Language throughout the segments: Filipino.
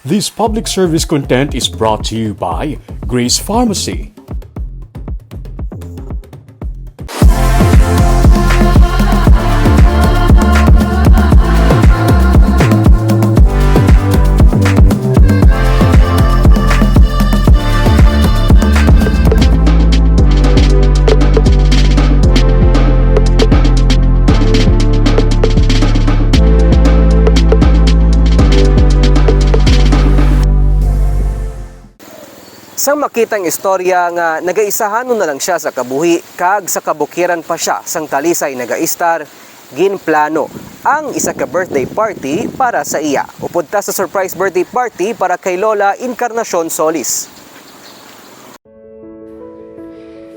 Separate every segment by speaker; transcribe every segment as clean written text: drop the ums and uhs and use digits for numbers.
Speaker 1: This public service content is brought to you by Grace Pharmacy.
Speaker 2: Sang makitang istorya nga nagaisahanon na lang siya sa kabuhi kag sa kabukiran pa siya sang Talisay nagaistar, ginplano ang isa ka birthday party para sa iya. Upunta sa surprise birthday party para kay Lola Encarnacion Solis.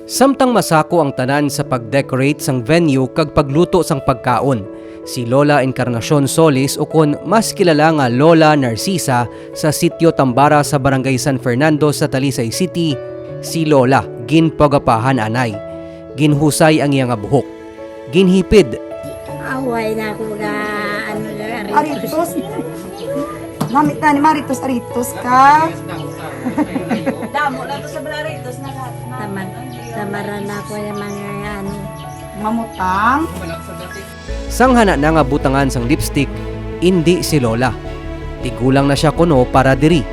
Speaker 2: Samtang masako ang tanan sa pag-decorate sang venue kag pagluto sang pagkaon, si Lola Encarnacion Solis o kun mas kilala nga Lola Narcisa sa sitio Tambara sa Barangay San Fernando sa Talisay City, si Lola ginpagapahan anay. Ginhusay ang iyang buhok. Ginhipid.
Speaker 3: Away na ako ga ano
Speaker 4: Aritos. Namit na ni Maritos Aritos ka.
Speaker 3: Damo na to sa Blaritos na tamaran na ako yung mga ano
Speaker 4: Mamutang.
Speaker 2: Sanghana na nga butangan sang lipstick, hindi si Lola. Tigulang na siya kuno para diri.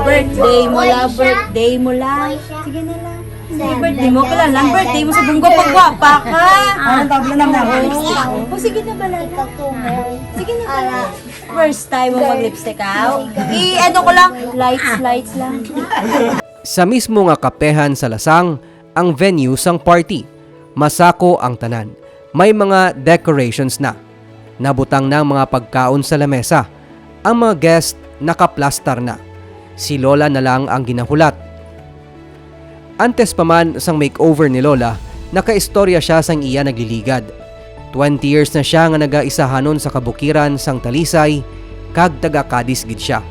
Speaker 3: birthday mo lang. Sige na lang. Birthday mo ka lang, birthday mo sa bunggo pagwapa ka.
Speaker 4: Anong tabla naman ako?
Speaker 3: Sige na bala. Sige na bala. First time mo mag-lipstick out. I-ano ko lang, lights lang.
Speaker 2: Sa mismo nga kapehan sa Lasang, ang venue sang party. Masako ang tanan. May mga decorations na. Nabutang ng mga pagkaon sa lamesa. Ang mga guest nakaplastar na. Si Lola na lang ang ginahulat. Antes pa man sang makeover ni Lola, nakaistorya siya sang iya nagliligad. 20 years na siya nga nagaisahanon sa kabukiran sang Talisay, kag taga Cadiz gid siya.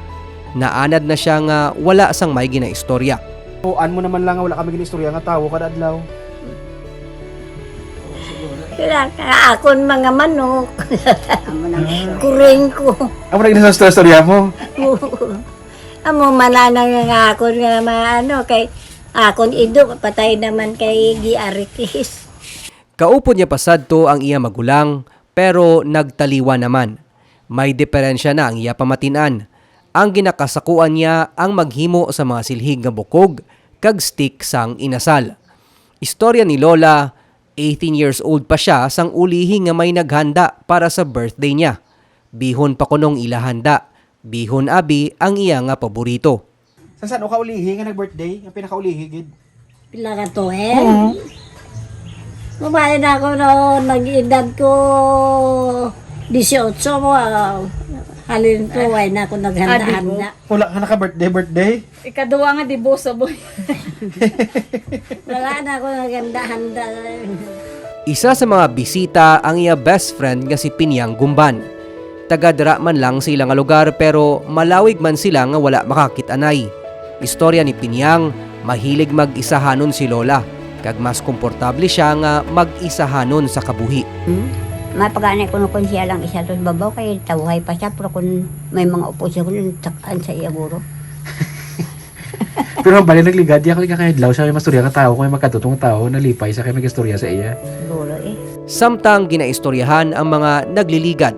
Speaker 2: Naanad na siya nga wala sang may ginaistorya.
Speaker 5: An mo naman lang nga wala kami ginistorya nga tawo kada adlaw.
Speaker 3: Kaya akon mga manok. Kuring ko.
Speaker 5: Amo na ginasa storya mo.
Speaker 3: Amo mananang nga akon nga mga ano kay akon ido patay naman kay Giarikis.
Speaker 2: Kaupod niya pasadto ang iya magulang pero nagtaliwa naman. May diferensya na ang iya pamatinan. Ang ginakasakuan niya ang maghimo sa mga silhig nga bukog kag stick sang inasal. Istorya ni Lola, 18 years old pa siya sang ulihi nga may naghanda para sa birthday niya. Bihon pa kunong ilahanda. Bihon abi ang iya nga paborito.
Speaker 5: Sa saan o kaulihi nga nag-birthday? Ang pinakaulihi gid.
Speaker 3: Pila ka to Kumain ako no, nag-edad ko 18 mo. Halin to, ay na ako naghanda-handa.
Speaker 5: Wala ka naka-birthday?
Speaker 6: Ikaduwa nga di bosa boy.
Speaker 3: Wala na ako naghanda-handa.
Speaker 2: Isa sa mga bisita ang iya best friend nga si Pinyang Gumban. Taga-dira man lang sa ilang lugar pero malawig man sila nga wala makakit-anay. Istorya ni Pinyang, mahilig mag-isahanon si Lola. Kag mas komportable siya nga mag-isahanon sa kabuhi.
Speaker 7: Mapagana ko kung siya lang isa doon babaw kay tawhay pa siya pero kung may mga upo siya kung takaan sa iya guro.
Speaker 5: Pero ang bali nagligad, di ako kay adlaw siya may mastorya ka tao, kung may makatutong tao, nalipay sa kay mag-istorya sa iya.
Speaker 7: Guro
Speaker 2: Samtang ginaistoryahan ang mga nagliligad.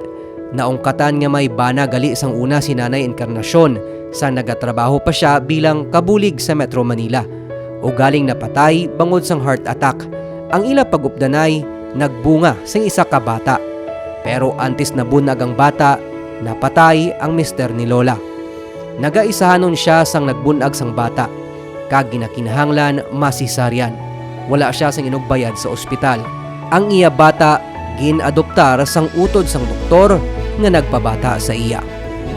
Speaker 2: Naungkatan nga may bana gali sang una si Nanay Encarnacion sa nagatrabaho pa siya bilang kabulig sa Metro Manila. O galing napatay bangod sang heart attack. Ang ila pagupdanay nagbunga sang isa ka bata. Pero antes na bunag ang bata, napatay ang mister ni Lola. Nagaisahanon siya sang nagbunag sang bata. Kag ginakinahanglan masisaryan. Wala siya sang inugbayad sa ospital. Ang iya bata ginadoptar sang utod sang doktor nga nagpabata sa iya.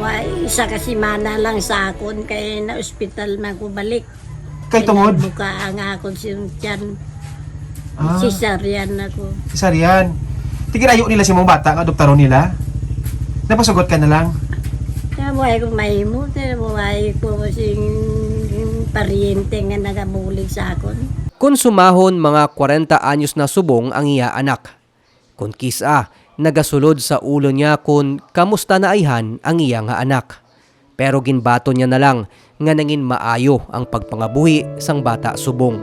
Speaker 3: Why, isa kasi mana lang sa akon kay na ospital na ko balik.
Speaker 5: Kay tungod?
Speaker 3: Buka ang akon siyang tiyan.
Speaker 5: Ah.
Speaker 3: Cesarean ako.
Speaker 5: Cesarean. Tigirayo nila si mong bata nga adoptaro nila. Napasugot ka na lang.
Speaker 3: Kaya buhay ko mahimo, kaya buhay ko sing pariente nga nagabulig sa akon.
Speaker 2: Kung sumahon mga 40 anyos na subong ang iya anak. Kung kisa, nagasulod sa ulo niya kung kamusta na ayhan ang iya nga anak. Pero ginbato niya na lang nga nangin maayo ang pagpangabuhi sang bata subong.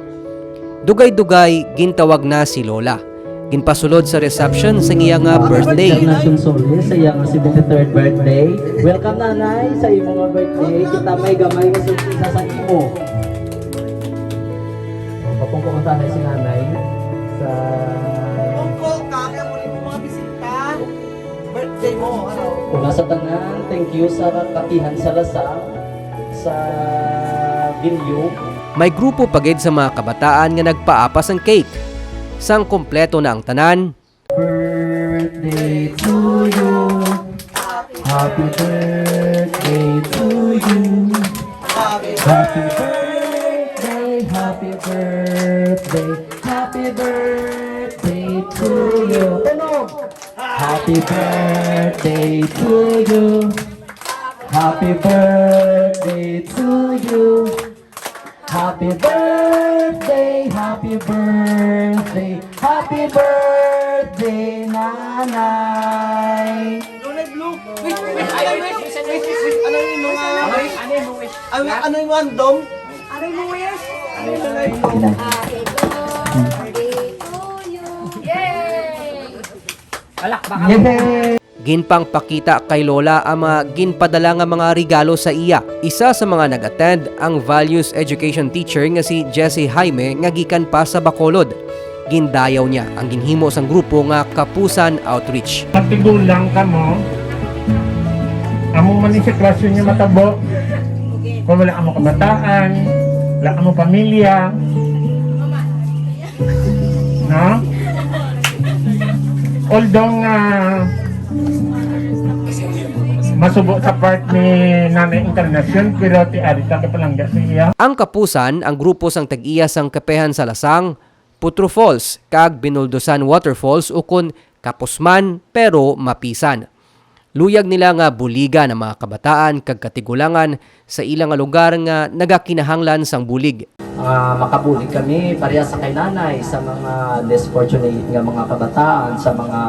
Speaker 2: Dugay-dugay gintawag na si Lola. Ginpasulod sa reception sa iyang birthday.
Speaker 8: Encarnacion Solis sa iyang 73rd birthday. Welcome nanay sa iyong mga birthday. Kita may gamay nga surpresa sa imo. Papungko ko tanay si nanay sa
Speaker 4: Birthday mo, ano?
Speaker 8: una sa tanan. Thank you sa katihan sa lasang sa Vilyo.
Speaker 2: May grupo pagid sa mga kabataan nga nagpaapas ng cake. Sang kompleto na ang tanan,
Speaker 8: Birthday to you. Happy birthday to you. Happy birthday, happy birthday, happy birthday to you. Happy birthday to you. Happy birthday to you. Happy birthday, happy birthday, happy birthday, nanay.
Speaker 4: Ano yung random? Ano yung wish?
Speaker 2: ginpang pakita kay Lola ang mga ginpadala nga mga regalo sa iya. Isa sa mga nag-attend ang values education teacher nga si Jessie Jaime nga gikan pa sa Bacolod. Gindayaw niya ang ginhimo sang grupo nga Kapusan Outreach.
Speaker 9: Magtigulang ka mo, among manin sa klasyo niya matabo, kung wala among kabataan, wala among pamilya, no? Although nga masubo sa part ni Nanay Encarnacion, pero ti arita ka palangga sa iya.
Speaker 2: Ang Kapusan, ang grupo sang tag-iya sang Kapehan sa Lasang, Putro Falls, kag Binuldosan Waterfalls ukon Kapusman pero mapisan. Luyag nila nga buliga ng mga kabataan kag katigulangan sa ilang nga lugar nga nagakinahanglan sang bulig.
Speaker 8: Makabulig kami pareha sa kay nanay sa mga less fortunate nga mga kabataan, sa mga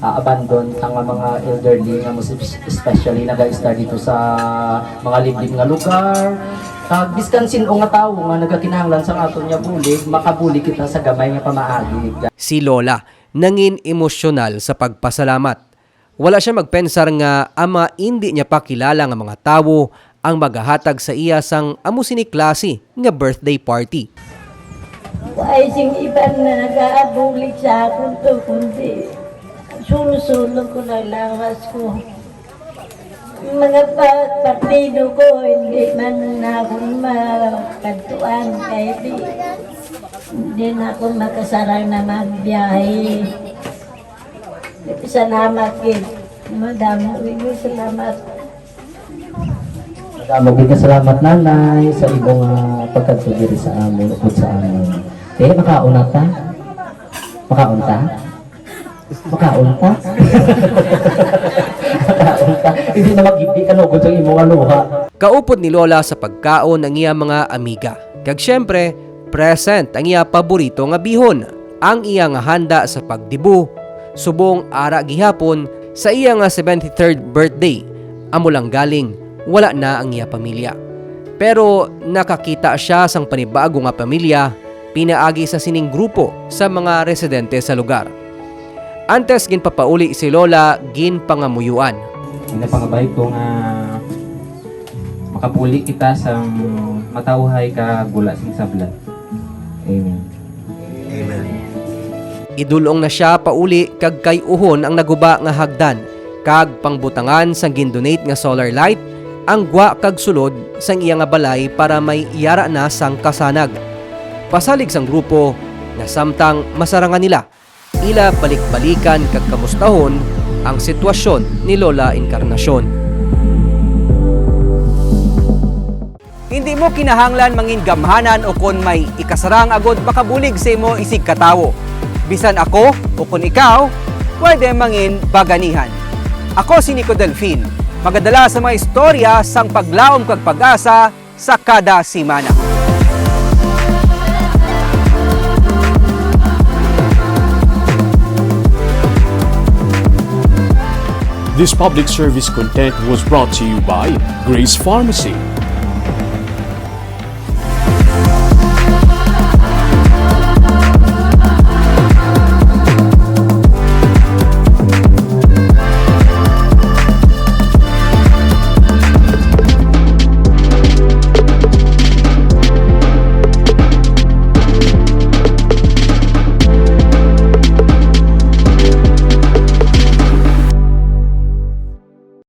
Speaker 8: abandoned nga mga elderly nga most especially nag-start dito sa mga liblib nga lugar. Biskansin o nga tao nga nagakinahanglan sa aton nga bulig, makabulig kita sa gamay nga pamaagi.
Speaker 2: Si Lola nangin emosyonal sa pagpasalamat. Wala siya magpensar nga ama hindi niya pa kilala nga mga tawo ang maghahatag sa iya sang amo sini klase nga birthday party.
Speaker 3: Ay sing iban na nag-aabulik sa akin to, kundi sulo-sulo ko na lawas ko. Mga partido ko, hindi man na akong makatuan, kaya hindi na ako makasarang na magbiyahe. Salamat, Gid. Madamo, salamat.
Speaker 8: Magiging salamat nanay sa ibong pagkatugiri sa amin, upod sa amin. Makauna ta? Makaunta? Makaunta? Makaunta? Hindi na mag-ibig ka no, sa imong aluha.
Speaker 2: Kaupod ni Lola sa pagkaon ang iya mga amiga. Kag syempre, present ang iya paborito nga bihon. Ang iya nga handa sa pagdibu, subong ara gihapon sa iya nga 73rd birthday. Amo lang galing, wala na ang iya pamilya. Pero nakakita siya sang panibago nga pamilya, pinaagi sa sining grupo sa mga residente sa lugar. Antes ginpapauli si Lola ginpangamuyuan.
Speaker 10: Pinapangabay ko nga makapuli kita sa matawhay ka gula sing sablat. Amen.
Speaker 2: Idulong na siya pauli kag kay uhon ang naguba nga hagdan kag pangbutangan sang gindonate nga solar light ang gwa kag sulod sang iya nga balay para may iyara na sang kasanag. Pasalig sang grupo nga samtang masarangan nila, ila balik-balikan kag kamustahon ang sitwasyon ni Lola Encarnacion. Hindi mo kinahanglan mangin gamhanan o kon may ikasarang agod makabulig sa imo isig katawo. Bisan ako o kun ikaw, pwede mangin baganihan. Ako si Nico Delfin, magadala sa mga istorya sang paglaom kag pag-asa sa kada simana.
Speaker 1: This public service content was brought to you by Grace Pharmacy.